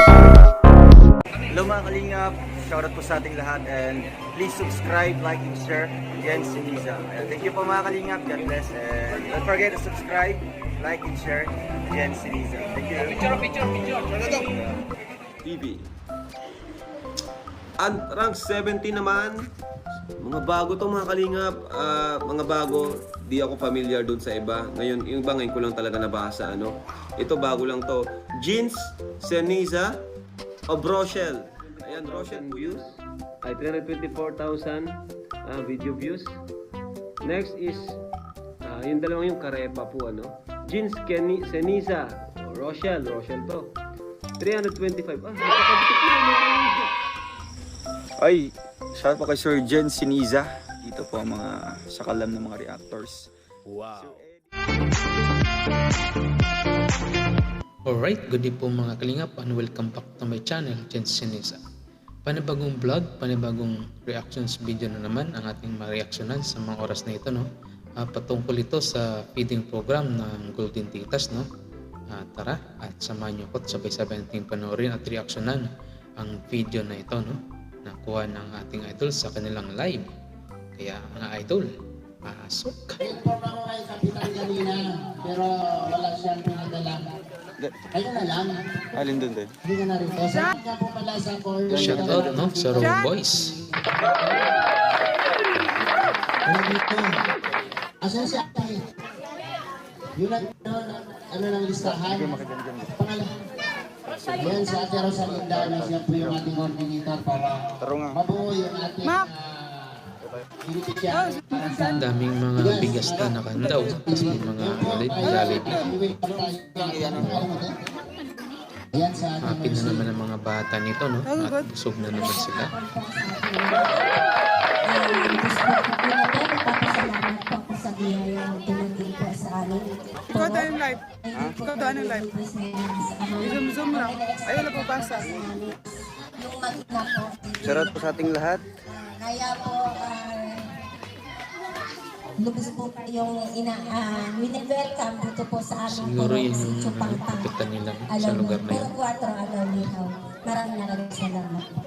Hello mga kalingap, shoutout po sa ating lahat and please subscribe, like, and share Jens Siniza. Thank you po mga kalingap, God bless and don't forget to subscribe, like, and share Jens Siniza. Thank you. Picture. TV. Rank 70 naman. Mga bago to mga kalingap. Mga bago. Di ako familiar dun sa iba. Ngayon, yung iba ngayon ko lang talaga nabasa. Ito bago lang to. Jens Siniza of Rochelle. Ayan, Rochelle views. Ay, 324,000 video views. Next is yung dalawang yung Karepa po. Jens Siniza. Rochelle to. 325. Ay, shout po kay Sir Jens Siniza. Dito po ang mga sakalam ng mga reactors. Wow. Alright, good day po mga kalingap and welcome back to my channel, Jens Siniza. Panibagong vlog, panibagong reactions video na naman ang ating ma-reactionan sa mga oras na ito, patungkol ito sa feeding program ng Golden Titas, tara at samahan niyo ko at sabay-sabay nating panoorin at reactionan ang video na ito, nakuha ng ating idol sa kanilang live. Kaya mga idol, pasok! Inform ako kay Kapitan kanina, pero wala siyang pinadala. Ayun na lang. Alin dun din? Hindi ka na rin. O, saan ka po pala sa call? Shoutout sa Row Boys. Wala dito. Asan siya? Yun ang ng listahan. Pangalan. Yan sa Ate Rosalinda na siya po yung ating coordinator para mabuo yung ating Ang daming mga bigas na nakandaw. Tapos may mga Jollibee. Happy na naman ang mga bata nito, at busog na naman sila. Ikaw tayo yung live. Ikaw tayo yung live. I-zoom lang. Ayaw na pabasa. Shoutout po sa ating lahat. Kaya po, lubos po kayong wini-welcome dito po sa aming Siguro yun si yung Chupangpang. kapitan nila sa lugar na yun. Maraming salamat po.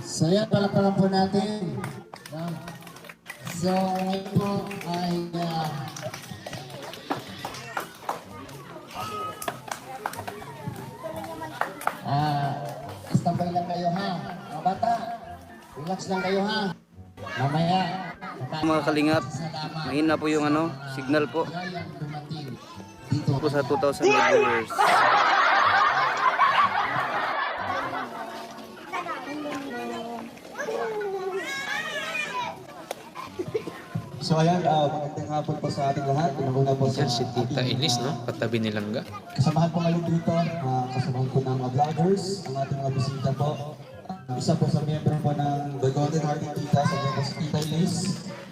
So yan, palapalan po natin. So ngayon po ay standby lang kayo ha. Mga bata, relax lang kayo ha. Mamaya. Mga kalingap, mahina po yung signal po. Dito Po sa 2,000 viewers. So ayan, magandang hapon po sa ating lahat. Pinaguna po sa Yan si Tita Elis, katabi ni Langga. kasamahan po ngayon dito. Kasamahan po ng vloggers, ang ating mga bisita po. Isa po sa miyembro po ng The Golden Hearted Tita, sa mga si Tita Elis.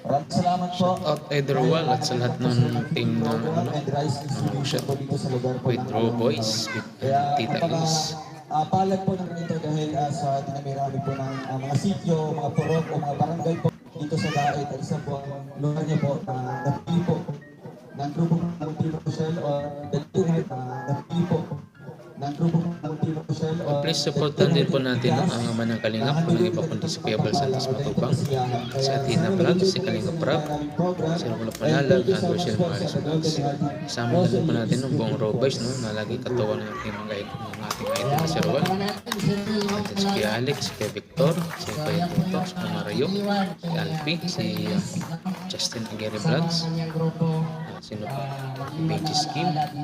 Maraming salamat po. Shoutout Ederwal at sa lahat ng team ng and rice distribution po dito sa lugar po with ng Row Boys, with Tita Elis. Palad po ng ganito dahil sa dinamirami po ng mga sityo, mga purok o mga barangay po dito sa Daet at isa po ang lugar niya po napili po ng grupo ng Team Rochelle o The Golden Heart napili po ng grupo ng Team Rochelle o Please supportan din po natin ang ama ng Kalingap, ang iba kundi si Kuya Bal Santos Matubang, si Athena Vlog, si Kalingap Rap, si Romulo Panalag, and Rochelle Maris Vlogs. Kasama din po natin ang buong Row Boys, na lagi katawa ng ating mga ating idol na si Rowan. At si Kuya Alex, si Kuya Victor, si Kuya Tuto, si Kuya Mario, si Alfie, si Justin Aguirre Vlogs, sino pa? Pages Kim. At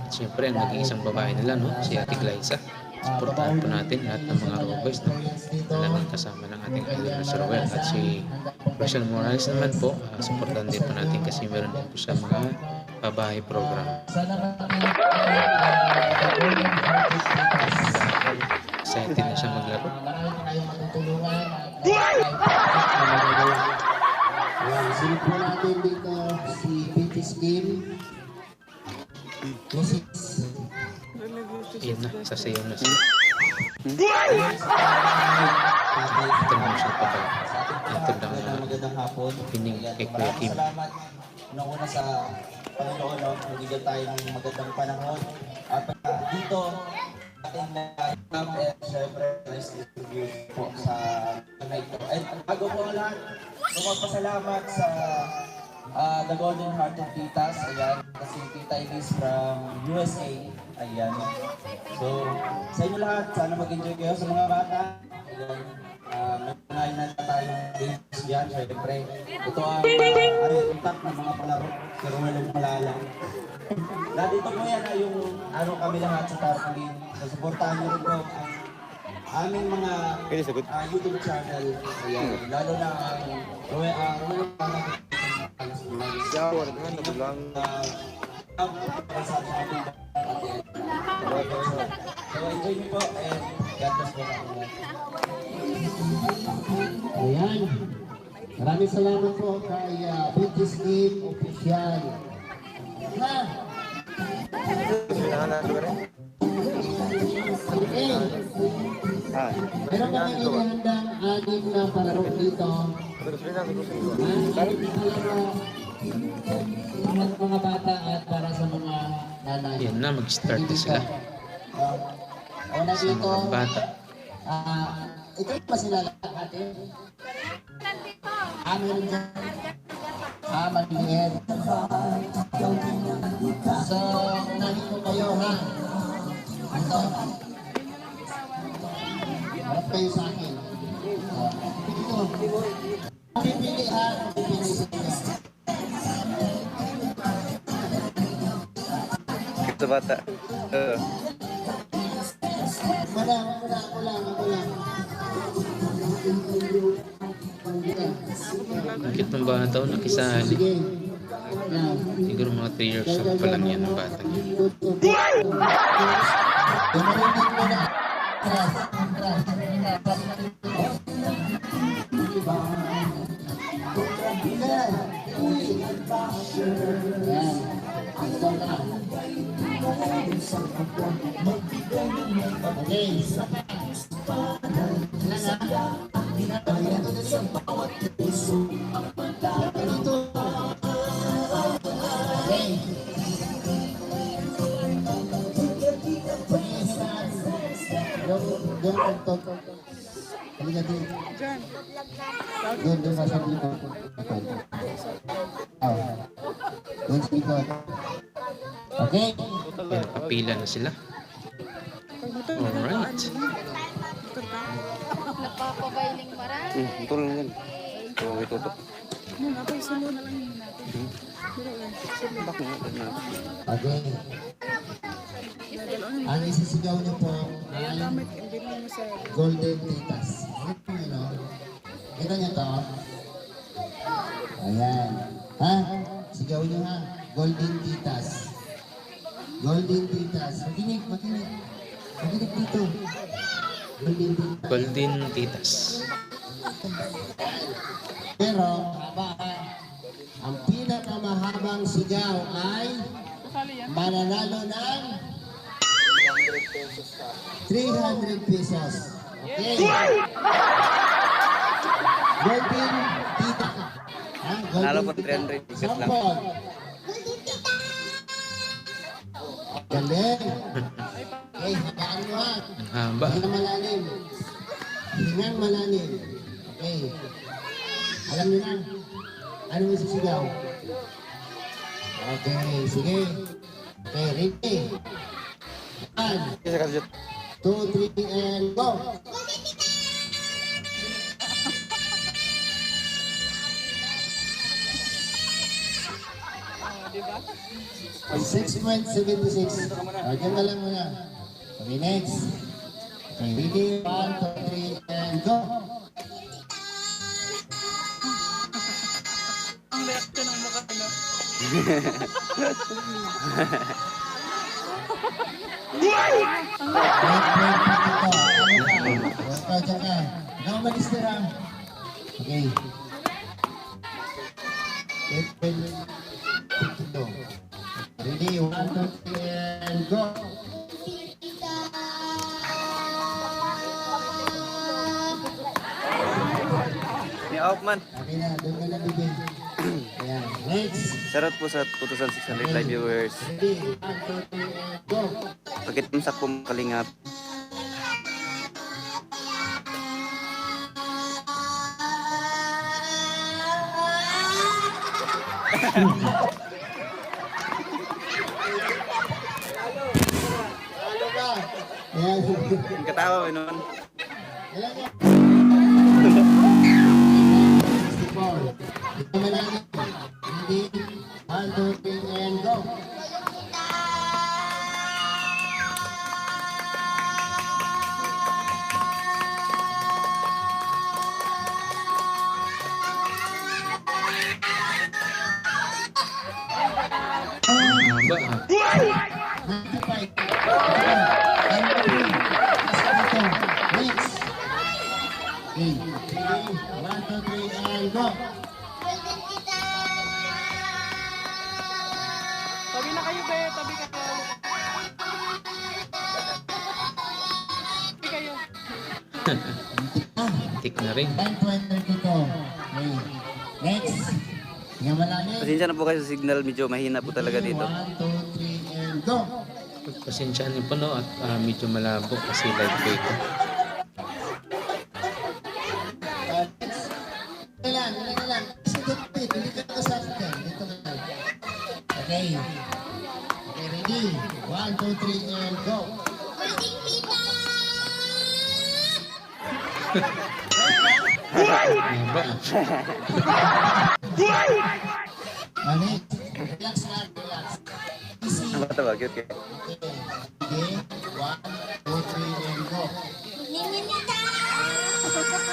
syempre ang nag-iisang babae nila, si Ate Glyza. Supportahan po natin lahat ng mga Row Boys, na laging kasama ng ating idol na si Rowan. At si Rachel Morales naman po, supportahan din po natin kasi meron din po sa mga babae program. Excited na siya maglaro. Sunod po natin dito si Pintis Kim. Yan na, sasayaw na siya. Ito naman siya pa pala. Ito lang magandang hapon. pining kay Kuya Kim. Salamat una sa Panginoon, nabigyan tayo ng magandang panahon. At dito, ating lineup and syempre nice distribute po sa night po. And bago po ang lahat, magpapasalamat sa The Golden Hearted Titas, ayan, kasi Tita Elise from USA, ayan. So, sa inyo lahat, sana mag-enjoy kayo sa mga bata, ayan. May na tayong games dyan, syempre. Ito ang impact ng mga palaro, pero walang malala. Dito po yan ay yung kami lahat sa Tarpaulin. So, supportahan nyo rin po ang aming mga YouTube channel. Ayan, lalo na So, enjoy nyo po and God bless po kami. Ayan. Maraming salamat po kay British Game Official. Ha? Okay. Meron kami inihandang anim na palaro dito. Para sa mga bata at para sa mga nanay. Yan na, mag-start na sila. Una Sa dito, mga bata. ito yung masilalang natin. Amin dyan. Maliit. So, unahin ko kayo ha. Ito. Harap kayo sa akin. Ito. Pipili ha. Pipili sa inyo. Ito bata. Ako lang. Bakit ng bata o nakisali? Sige. Now, Siguro mga 3 years old pa lang yan ang bata niya. Doon sa likod. Doon sa likod. Okay. Yan, kapila na sila. Alright. Nagpapabailing marami. Ito lang yan. Ito, itutok. Ako isulo na lang yun natin. Okay. Ang isisigaw niyo po ay Gamit, imbili mo sa... Golden Titas. Kita niyo to? Ayan. Ha? Sigaw niyo ha. Golden Titas. Golden Titas. Makinig. Makinig dito. Golden Titas. Golden Titas. Pero, ang pinakamahabang sigaw ay mananalo ng 300 pesos. Okay. Golden Tita. Nanalo po 300 pesos lang. Sampol. Galing. Okay, hagaan mo ha. Ang haba. Hingang malalim. Hingang malalim. Okay. Alam niyo na. Ano yung sisigaw? Okay, sige. Okay, ready? 1, 2, 3, and go! 6.76. Diyan na lang muna. Okay, next. Okay, ready? 1, 2, 3, and go! Ang reaction ng mukha nila. Okay. Ready, 1, 2, 3, and go! Ni Aufman. Okay na, doon ka na bigay. Ayan, next. Shoutout po sa 2,600 live viewers. Ready, 1, 2, 3, and go! Pagkitmsak po kalingap. Ano ba? Ayan. Ang katawa mo noon. Ayan yan. 64. Ito malangit. Ready? 1, 2, 3, and go. Haba ah. 95. Next. Okay. Ready? 1, 2, 3, and go. Tabi na kayo, be. Tabi ka kayo. Tabi kayo. Tik na rin. 10-20 dito. Okay. Next. Nga malalim. Pasensya na po kayo sa signal, medyo mahina po talaga dito. 1, 2, 3, and go. Pasensyahan niyo po no at medyo malabo kasi live ko ito. Next. Ilan. Sige, hindi ka kasama dyan. Dito ka lang. Okay. Okay, ready? 1, 2, 3, and go. Haba ah. Next. Relax lang, relax. Easy. Ang bata ba? Cute, cute. Okay. 1, 2, 3, and go. Okay, talo.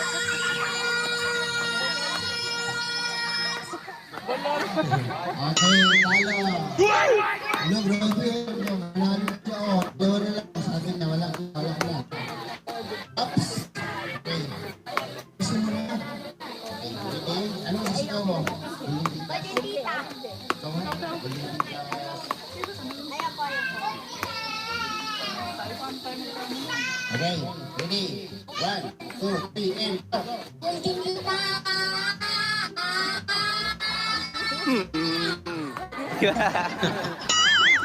Ano, grabe. Nanalo siya, oh. Dalawa na lang. Sabi na, wala na. Ups. Okay. Gusto mo na. Okay, ready? Anong gusto mo? Balilita. Ikaw nga? Balilita. Okay, ready? 1, 2, 3, and go.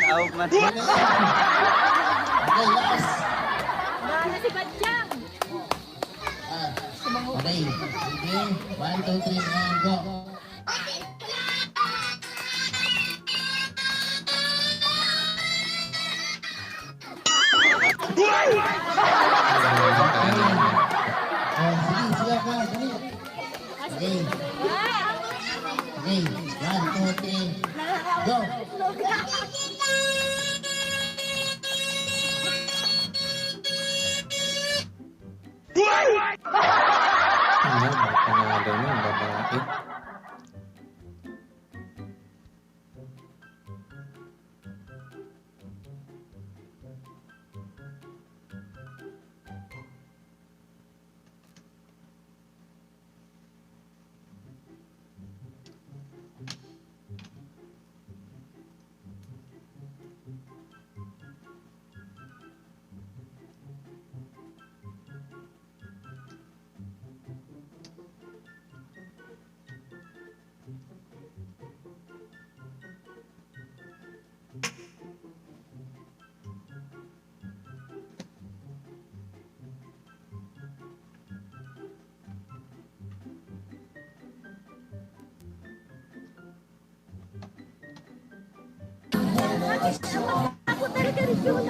Out man. Okay, last. Bahala si Badjang. Okay, ready? 1, 2, 3, and go. Sige, siya ka, sige. Okay. Okay, 1, 2, 3, go. Ano, panalo na ang babae. Ako talaga rin yun.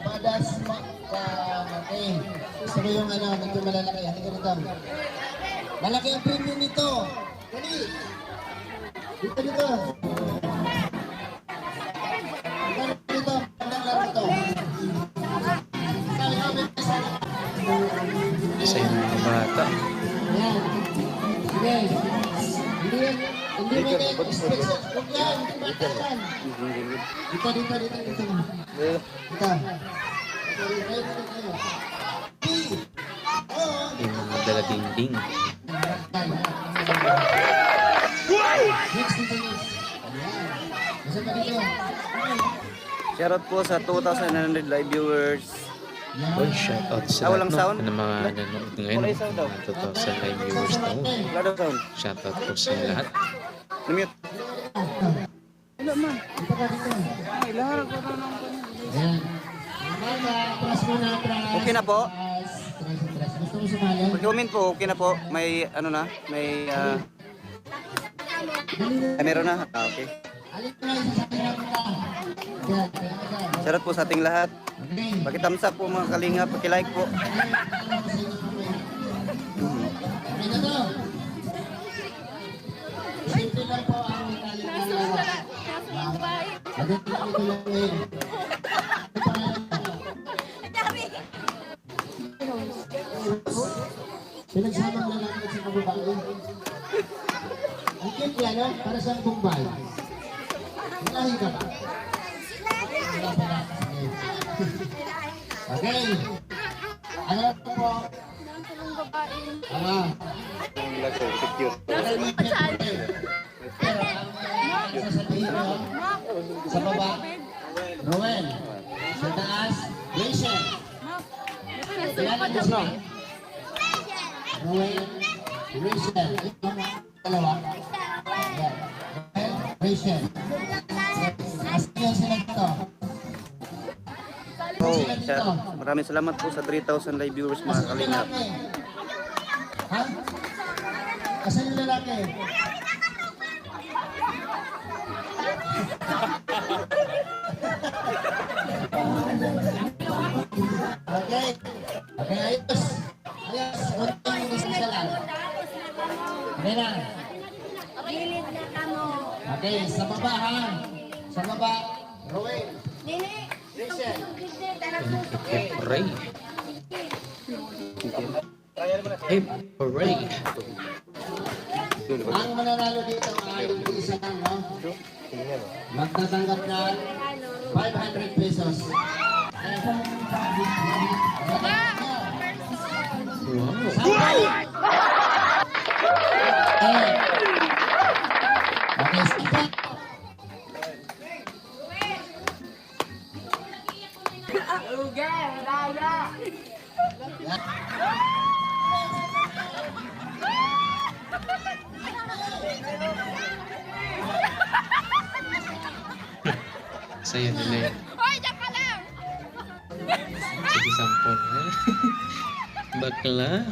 Padas okay. Gusto ko yung ano, medyo malalaki. Halika rito. Malaki ang premium nito. Dali. Dito. Dito. Isa yung mga bata. Yan. Sige. Hindi mo na-expect. Huwag yan. Dito. Yung mga dala-dingding. Next dito. Nasa pa dito. Shoutout po sa 2,900 live viewers. Well, shoutout sa Walang sound? ng mga nanonood ngayon. Wala yung sound daw. Mga 2,000 live viewers na mo. Wala daw sound. Shoutout po sa lahat. Namute. Wala man. Dito ka dito. Ay, lahat ko na lang. Ayan. Amanda, atras muna, atras. Okay na po? Atras. Gusto mo sumali? Pag-comment po, okay na po. May ano na, may meron na. Okay. Alin na yung sasakyan kita. Yan, yan. Shoutout po sa ating lahat. Okay. Paki-thumbs up po mga kalingap, paki-like po. Okay na to. Simple lang po ang kalingap. Agad lang ito lang ngayon. Pinagsamang lalaki sa kababae. Ang cute yan, no? Para sa Bombay. Malahin ka ba? Wala pa na. Okay. Ano po? Pero ang sasabihin mo, sa baba, Roel. Sa taas, Rachel. Kailangan mo siya. Roel, Rachel. Ito ang dalawa. Roel, Rachel. Asya sila dito. Oh, maraming salamat po sa 3,000 live viewers mga kalingap. Ha? Asan yung lalaki? Okay. Okay, ayos. Ayos. Kunting isa lang. Okay na. Gilid na kamo. Okay, sa baba ha. Sa baba. Roel. Dili. Rachel. Hooray! Hooray! Ang mananalo dito ay yung isa lang, no? Magtatanggap na 500 pesos. Okay, stop. Saya nila yun. Hoy, diyan ka lang! Sige, sampon. Bakla.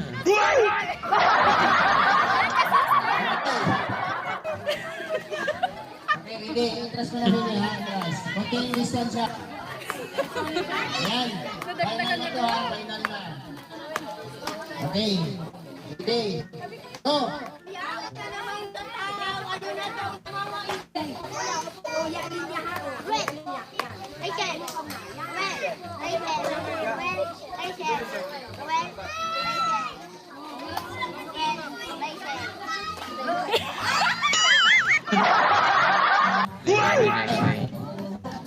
Okay, ready. Atras mo na rin ha. Atras. Konting distansya. Ayan. Final na to ha. Final na. Okay. Ready. Go! Yawat ka naman tataw. Ano na to? Mama ito. Kuya niya ha. Wait. Rachel.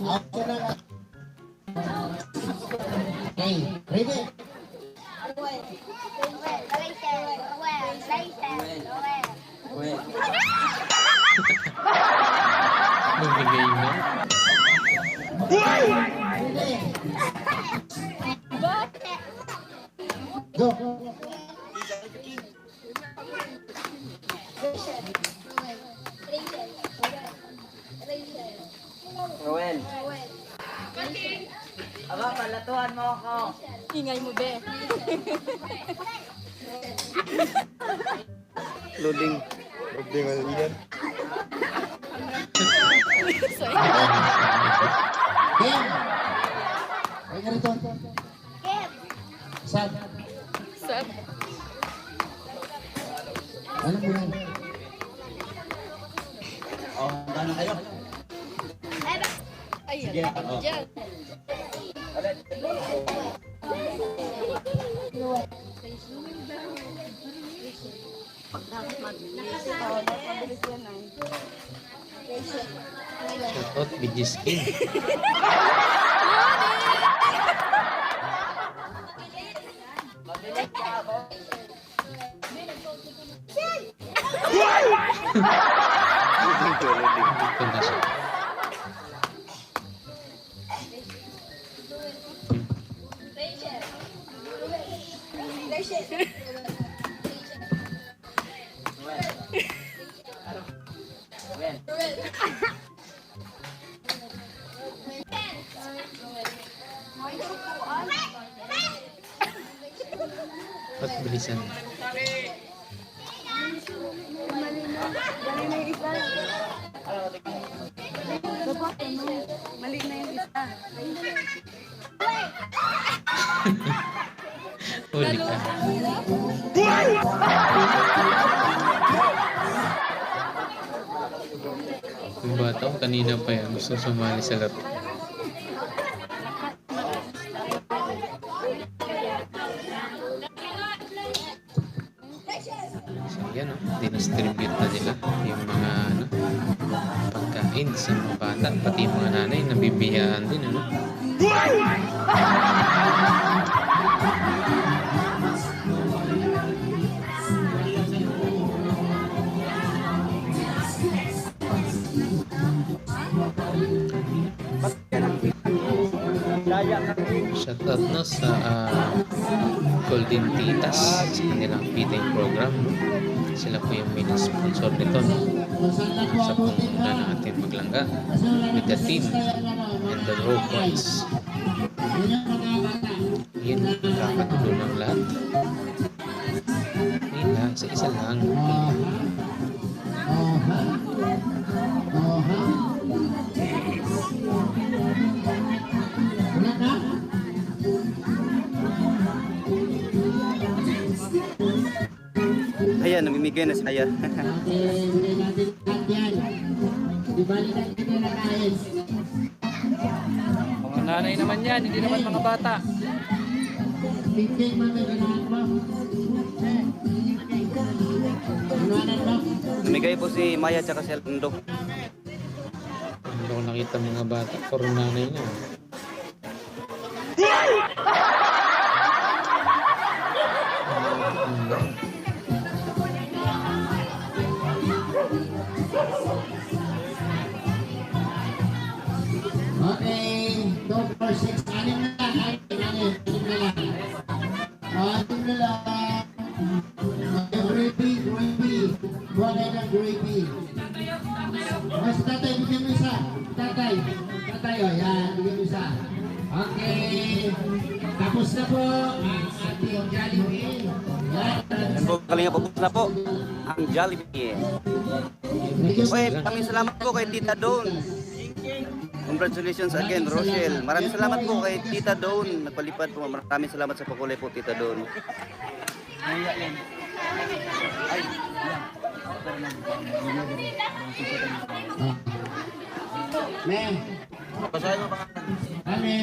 Ako na. Okay. Ready. Bumigay na. Ready. Go. Roel. Aba, palatuhan mo ako. Ingay mo, be. Loading. Loading ano yan? Game. Ay, ganito. Sab. Sab. Alam mo yan. Oh, gana kayo? Ayan. Diyan. Shoutout, BG Skin. Ito na siya. minsan. Mali na yung isa. Dapat, mali na yung isa. Huli ka. Yung bata ko kanina pa yan, gusto sumali sa laro. So yan o, dinistribute na nila yung mga pagkain sa mga bata, pati yung mga nanay nabibiyaan din ano. Shoutout no sa Golden Titas sa kanilang feeding program. Sila po yung main sponsor nito. No? Sa panguna ng ating maglangga with the team and the robots. Yun, kakatulo ng lahat. Yun lang, sa isa lang. Ayan, namimigay na si Aya. Mga nanay naman yan, hindi naman mga bata. Namigay po si Maya at si Aldo. Hindi ko nakita mga bata, puro nanay niya. Okay, 2, 4, 6, 6 na lang. Anim na lang. Gravy. Buwan kayo ng gravy. Mas tatay, bigyan mo isa. Tatay, o, yan, bigyan mo isa. Okay. Tapos na po ang ating Jollibee. Yan po, kalinga po na po ang Jollibee. Okay, maraming salamat po kay Tita Dawn. Congratulations again, Rochelle. Maraming salamat po kay Tita Dawn. Nagpalipad po. Maraming salamat sa pakulay po, Tita Dawn. Me. Ame.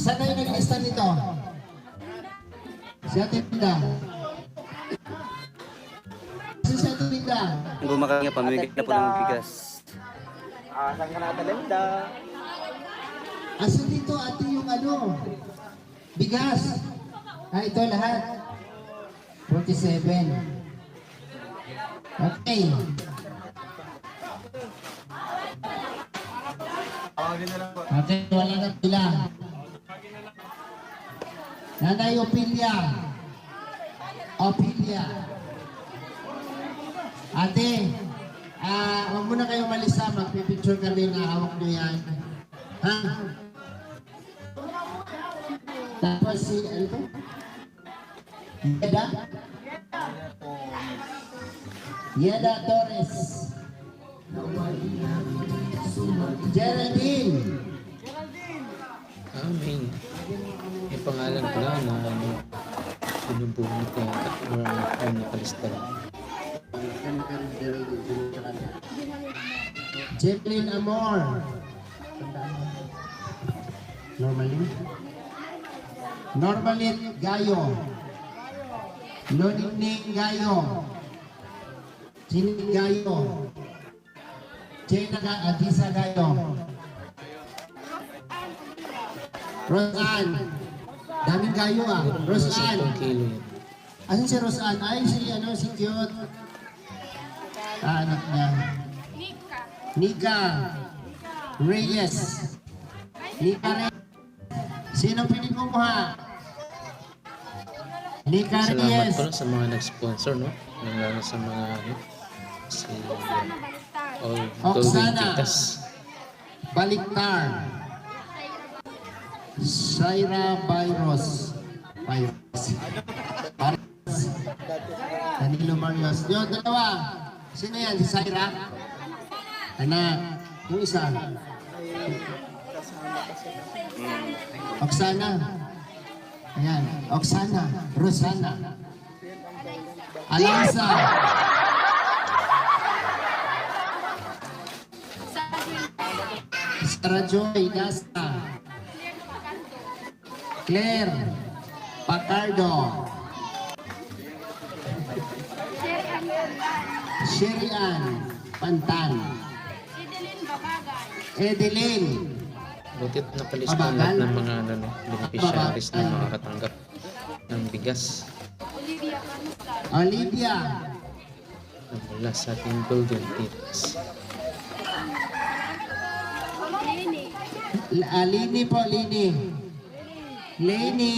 Saan tayo nag-lista nito? Si Ate Linda. Si Ate Linda. Kung gumakanya, pamimigay na po ng bigas. Saan ka na talenda? Asan dito ate yung bigas? Ito lahat. 47. Okay. Ate, wala na pila. Nanay Opilia. Ate, huwag muna kayo malisa. Magpipicture kami na hawak nyo yan. Ha? Tapos si, ano to? Yeda Torres. Geraldine. Amin. May pangalan ko lang na binubunot ko yata or nakalista lang. Jacqueline Amor. Normalin Gayo. Loningning Gayo. Sinig Gayo. Jenna Adisa Gayo. Rosan. Daming Gayo Rosan. 10 kilo yan. Asan si Rosan? Ay, si cute. Anak niya. Nika Reyes. Nika Reyes. Sino pinipumuha? Nika Salamat Reyes. po sa mga nag-sponsor, no? lalo sa mga ano, si all golden Oksana. titas. Baliktar. Shaira Byros. Danilo Marios. Yung dalawa. Sino yan? Si Shaira? Anak. Yung isa. Oksana. Ayan. Oksana. Rosana. Alanza. Sarah Joy Dasta. Claire Pacardo. Sherian Pantan. Edeline. Butit na palis na lahat ng mga ano, beneficiaries na makakatanggap ng bigas Olivia. na mula sa ating golden titas. Lini po, Lini. Lini.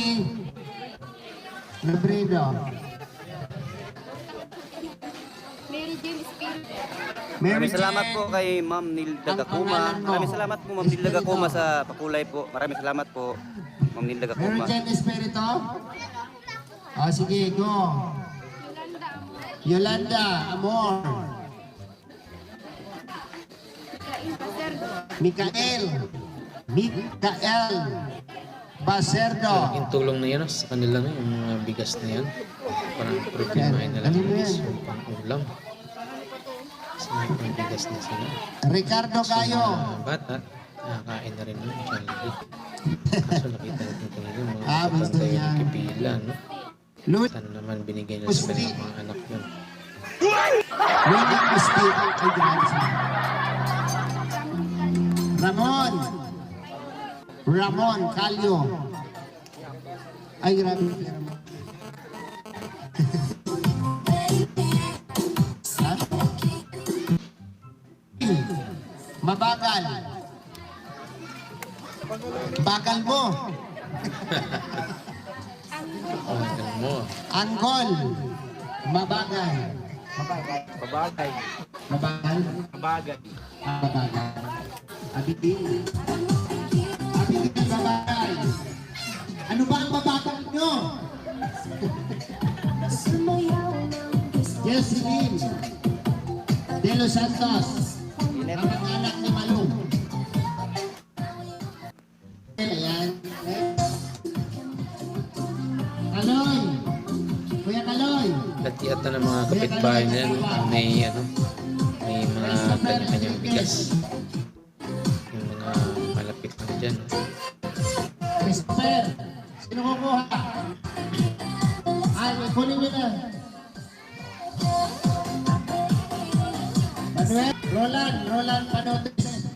Labredo. Maraming salamat po kay Ma'am Nilda Gacuma. Maraming salamat po Ma'am Nilda Gacuma sa pakulay po. Maraming salamat po Ma'am Nilda Meron Gacuma. dyan Espirito? Sige, go. Yolanda Amor. Mikael Baserdo. Yung tulong na yan sa kanila na yung mga bigas na yan. Parang problemahin na lang Ano yung yan? pang-ulam. Kasi may pang-bigas na sila. Ricardo Sa Gayo. mga bata, nakakain na rin ng Jollibee. Kaso nakita natin kanina mga gusto kapatay niya. yung kipila, no? Louis Sana naman binigay na sa kanilang mga anak yun. Misty. Ay, grabe siya. Ramon Calio. Ay, grabe. Ha? Mabagal. Bagal mo. Panggal mo. Anggol. Mabagal. Mabagal. Mabagal. Abitin. Abitin mabagal. Ano ba ang mabagal nyo? Jesseline De Los Santos. Ang anak ni Malu. Ayan. Kaloy. Kuya Kaloy. Dati ata ng mga kapitbahay na yan, may ano, may mga kanya-kanyang bigas. Yung mga malapit na dyan. Christopher. Sino kukuha? Ay, kunin nyo na. Manuel, Roland Panotes.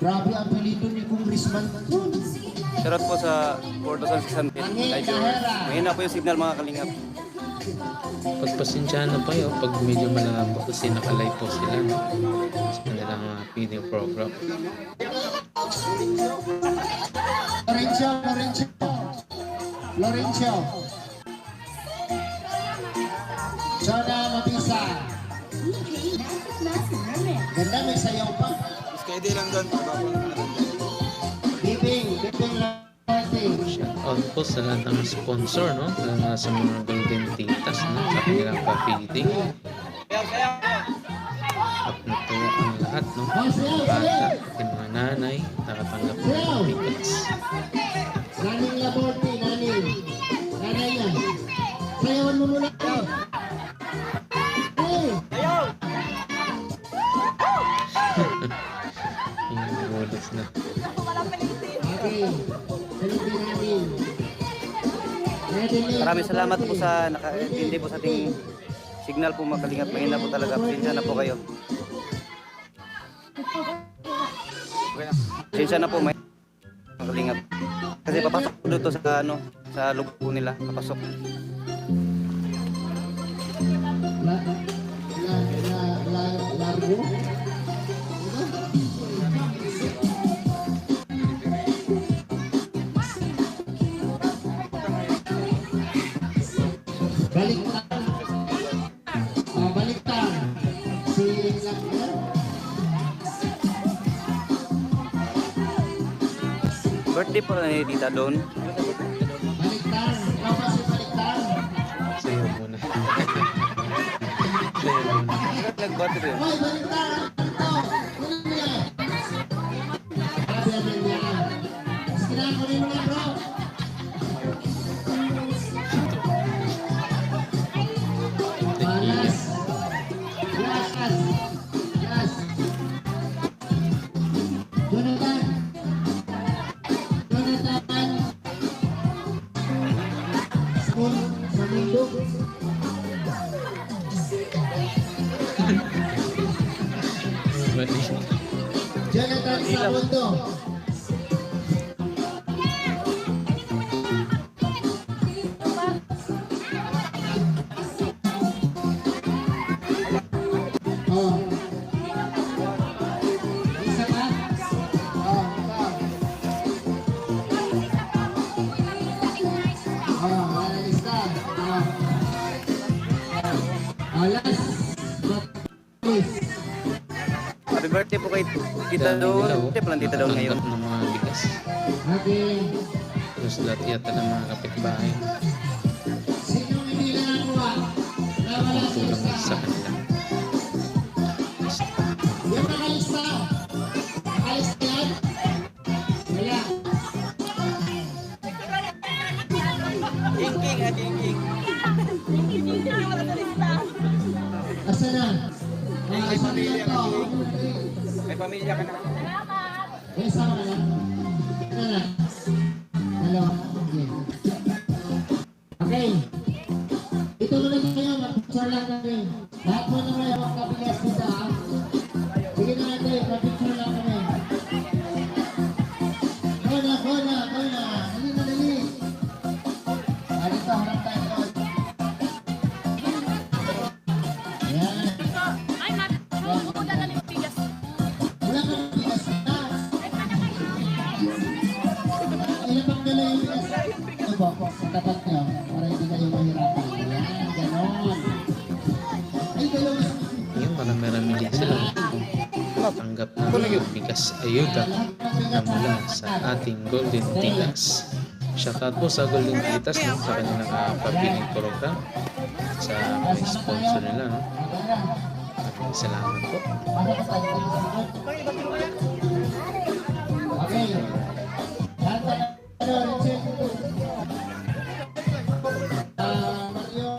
Grabe ang apelido ni Congressman. Shoutout po sa 4,600. Medyo mahina po yung signal mga kalingap. Pagpasensyahan na pa yun, pag medyo malabo kasi nakalive po sila, no? Sa kanilang video program. Lorenzo. Jonah Mabisa. Ganda, may sayaw pa. Steady lang doon. Bibing Lorente. Shoutout po sa lahat ng sponsor, no? Sa mga golden titas, no? Sa kanilang pa-feeding. At natuwa ang lahat, no? Mga bata, at mga nanay, nakatanggap ng mga tickets. Naning Laborte, naning. Nanay yan. Sayawan mo muna. Hey! Yung bullets na. Okay. Salubin namin. Maraming salamat po sa nakaintindi po sa ating signal po mga kalingap. Mahina po talaga. Pasensya na po kayo. Pasensya na po mga kalingap. Kasi papasok po dito sa ano, sa loob po nila. Papasok. Largo? Balik na. birthday po ni Tita Don. Baliktad. Ikaw ba si Baliktad? Sayo muna. Sayo muna. Nag-battery. Hoy, Baliktad! Ito! Kunin mo yan! Sabi namin yan. Sige na, kunin mo na, bro! Last! Last! Last! Jonathan! Jonathan! School sa mundo. Mali. Jonathan sa mundo. Oh. Isa ka? Oh, ikaw. Oh, analista. Oh. Oh, last but least. Happy birthday po kay Tita Don. Birthday pala Tita Don ngayon. Tanggap ng mga bigas. Okay. Terus lahat yata ng mga kapitbahay. Sino hindi nakakuha? Nawala sa Tulong lista. sa kanila. Yung nakalista. Nakalista yan? Wala. King, king. Asa na? Asa na yan to? May pamilya ka na. Eh, sama ka na? Ano na? Hello? Okay. Ito na lang kayo, mag-picture lang kami. Lahat mo na may mga kapigas dito, ha? Sige na natin, mag-picture lang kami. Kona. Dali na, dali. Dito, harap tayo doon. Ayan. Wala ka ng bigas na. Ilan pang dala yung bigas? Ito po, sa tapat nyo, para hindi kayo mahirapan. Ayan, ganon. Ay, dalawa. Yung marami-rami din sila. Tanggap na ng bigas ayuda na mula sa ating Golden Tigas. Shoutout po sa Golden Tigas no, sa kanilang pagbiling program sa mga sponsor nila. No? Maraming salamat po. Okay. Lahat na, Richard. Mario.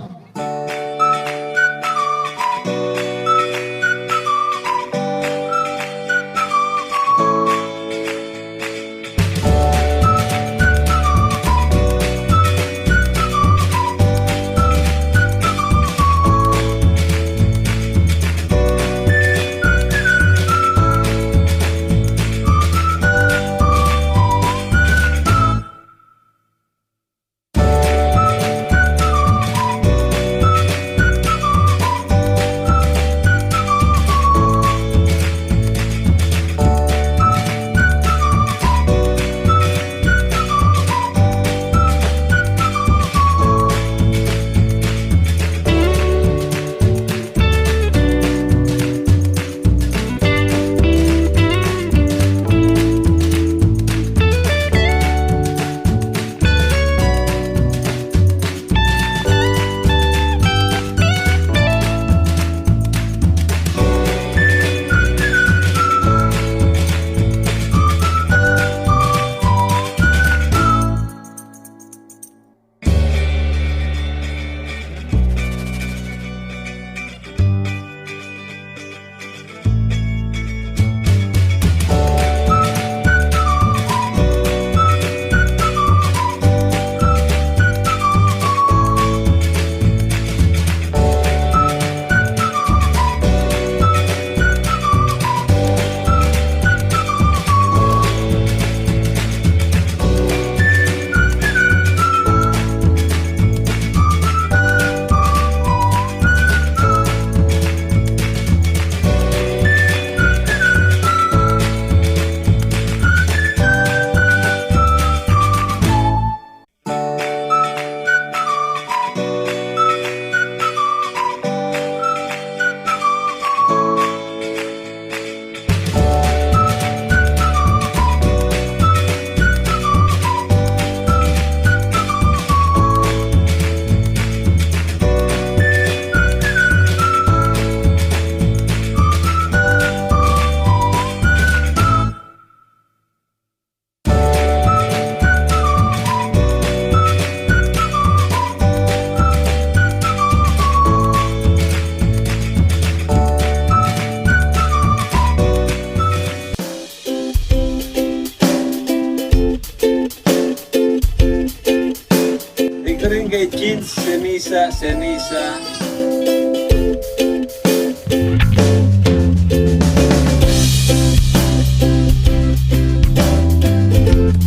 Jeans, Senisa.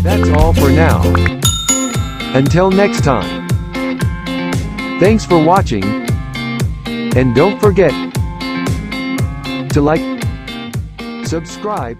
That's all for now. Until next time. Thanks for watching. And don't forget to like, subscribe,